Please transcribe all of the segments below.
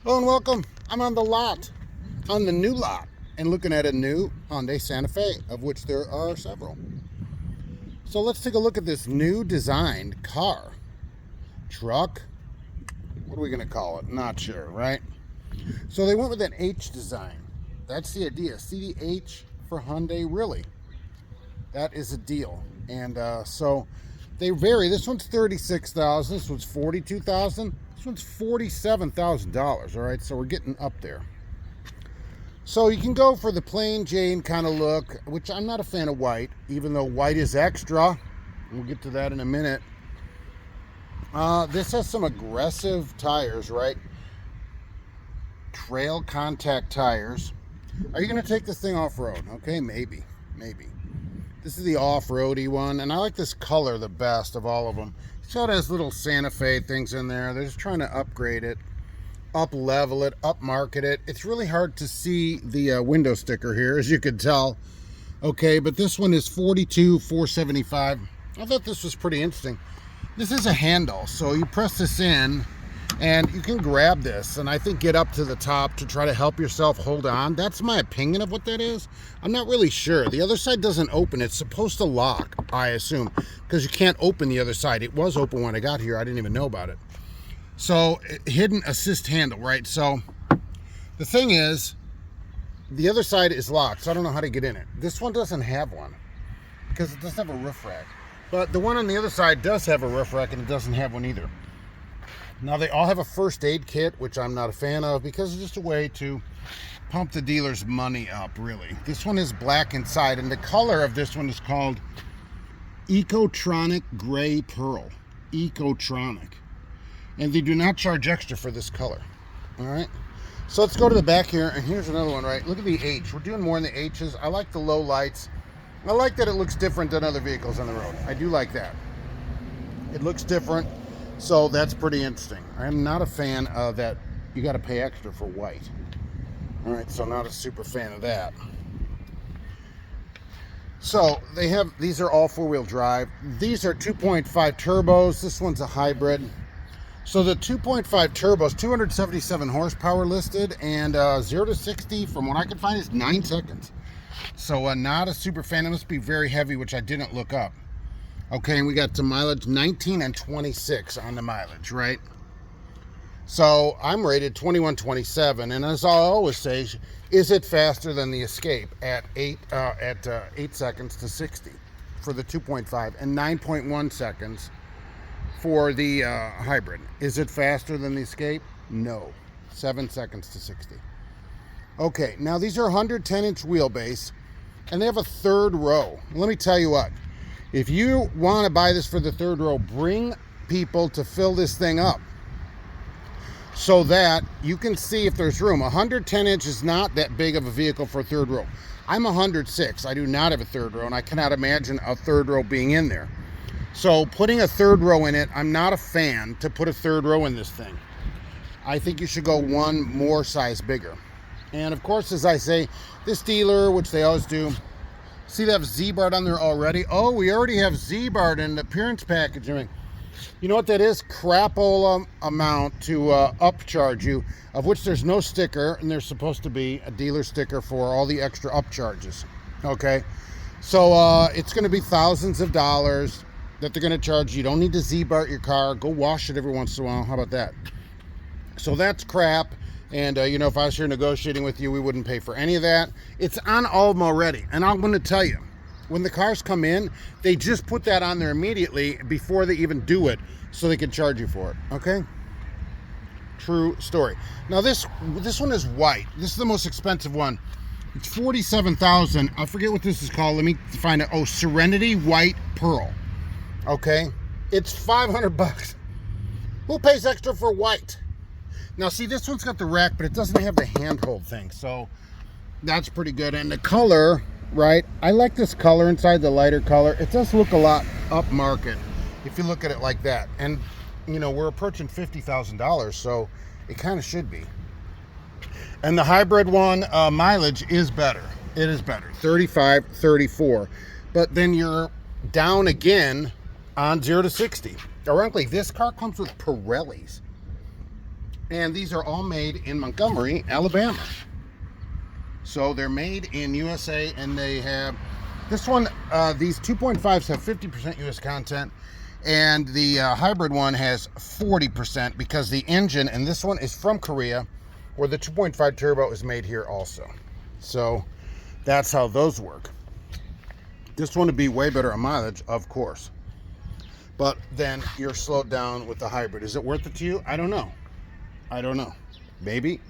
Hello and welcome. I'm on the new lot, and looking at a new Hyundai Santa Fe, of which there are several. So let's take a look at this new designed car. Truck? What are we going to call it? Not sure, right? So they went with an H design. That's the idea. See the H for Hyundai? Really? That is a deal. And so they vary. This one's $36,000. This one's $42,000. This one's $47,000. All right, so we're getting up there. So you can go for the plain Jane kind of look, which I'm not a fan of white, even though white is extra. We'll get to that in a minute. This has some aggressive tires, right? Trail contact tires. Are you going to take this thing off-road? Okay, maybe. This is the off-roady one, and I like this color the best of all of them. So it has little Santa Fe things in there. They're just trying to upgrade it, up-level it, up-market it. It's really hard to see the window sticker here, as you can tell. Okay, but this one is $42,475. I thought this was pretty interesting. This is a handle, so you press this in, and you can grab this, and I think get up to the top to try to help yourself hold on. That's my opinion of what that is. I'm not really sure. The other side doesn't open. It's supposed to lock, I assume, because you can't open the other side. It was open when I got here. I didn't even know about it. So, hidden assist handle, right? So, the thing is, the other side is locked, so I don't know how to get in it. This one doesn't have one, because it doesn't have a roof rack. But the one on the other side does have a roof rack, and it doesn't have one either. Now, they all have a first aid kit, which I'm not a fan of, because it's just a way to pump the dealer's money up, really. This one is black inside, and the color of this one is called Ecotronic Gray Pearl. Ecotronic. And they do not charge extra for this color. All right? So let's go to the back here, and here's another one, right? Look at the H. We're doing more in the H's. I like the low lights. I like that it looks different than other vehicles on the road. I do like that. It looks different. So that's pretty interesting. I'm not a fan of that. You got to pay extra for white. All right, so not a super fan of that. So these are all four-wheel drive. These are 2.5 turbos. This one's a hybrid. So the 2.5 turbos, 277 horsepower listed, and 0 to 60, from what I can find, is 9 seconds. So not a super fan. It must be very heavy, which I didn't look up. Okay, and we got the mileage 19 and 26 on the mileage, right? So I'm rated 2127, and as I always say, is it faster than the Escape at 8 seconds to 60 for the 2.5 and 9.1 seconds for the hybrid? Is it faster than the Escape? No, 7 seconds to 60. Okay, now these are 110-inch wheelbase, and they have a third row. Let me tell you what. If you want to buy this for the third row, bring people to fill this thing up so that you can see if there's room. 110 inch is not that big of a vehicle for a third row. I'm 106. I do not have a third row, and I cannot imagine a third row being in there. So putting a third row in it, I'm not a fan to put a third row in this thing. I think you should go one more size bigger. And of course, as I say, this dealer, which they always do, see, they have Z-Bart on there already. Oh, we already have Z-Bart in the appearance packaging. You know what that is? Crapola amount to upcharge you, of which there's no sticker, and there's supposed to be a dealer sticker for all the extra upcharges. Okay? So it's going to be thousands of dollars that they're going to charge you. You don't need to Z-Bart your car. Go wash it every once in a while. How about that? So that's crap. And, you know, if I was here negotiating with you, we wouldn't pay for any of that. It's on all of them already. And I'm going to tell you, when the cars come in, they just put that on there immediately before they even do it so they can charge you for it. Okay? True story. Now, this one is white. This is the most expensive one. It's $47,000. I forget what this is called. Let me find it. Oh, Serenity White Pearl. Okay? It's $500. Who pays extra for white? Now, see, this one's got the rack, but it doesn't have the handhold thing, so that's pretty good. And the color, right, I like this color inside, the lighter color. It does look a lot upmarket if you look at it like that. And, you know, we're approaching $50,000, so it kind of should be. And the hybrid one, mileage is better. It is better, 35, 34. But then you're down again on 0 to 60. Ironically, this car comes with Pirellis. And these are all made in Montgomery, Alabama. So they're made in USA, and they have this one, these 2.5s have 50% US content, and the hybrid one has 40% because the engine, and this one is from Korea, where the 2.5 turbo is made here also. So that's how those work. This one would be way better on mileage, of course. But then you're slowed down with the hybrid. Is it worth it to you? I don't know. I don't know. Maybe.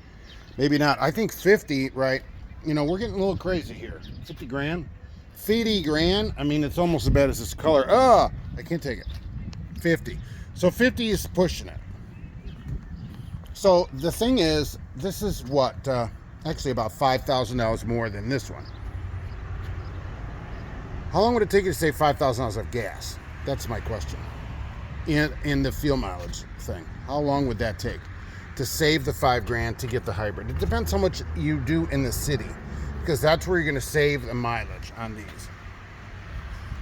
Maybe not. I think 50, right? You know, we're getting a little crazy here. 50 grand? 50 grand? I mean, it's almost as bad as this color. I can't take it. 50. So 50 is pushing it. So the thing is, this is what, actually about $5,000 more than this one. How long would it take you to save $5,000 of gas? That's my question. In the fuel mileage thing, how long would that take to save the 5 grand to get the hybrid? It depends how much you do in the city, because that's where you're going to save the mileage on these.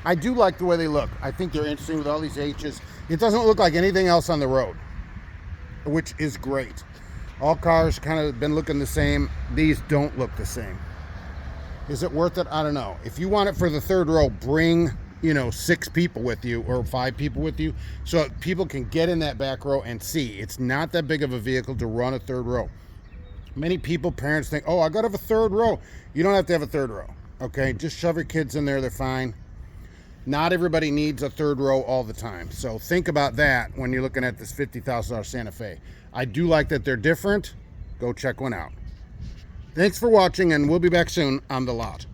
I do like the way they look. I think they're interesting with all these H's. It doesn't look like anything else on the road, which is great. All cars kind of been looking the same. These don't look the same. Is it worth it? I don't know. If you want it for the third row, bring, 6 people with you or 5 people with you so people can get in that back row and see. It's not that big of a vehicle to run a third row. Many people, parents think, oh, I got to have a third row. You don't have to have a third row. Okay, just shove your kids in there. They're fine. Not everybody needs a third row all the time. So think about that when you're looking at this $50,000 Santa Fe. I do like that they're different. Go check one out. Thanks for watching, and we'll be back soon on The Lot.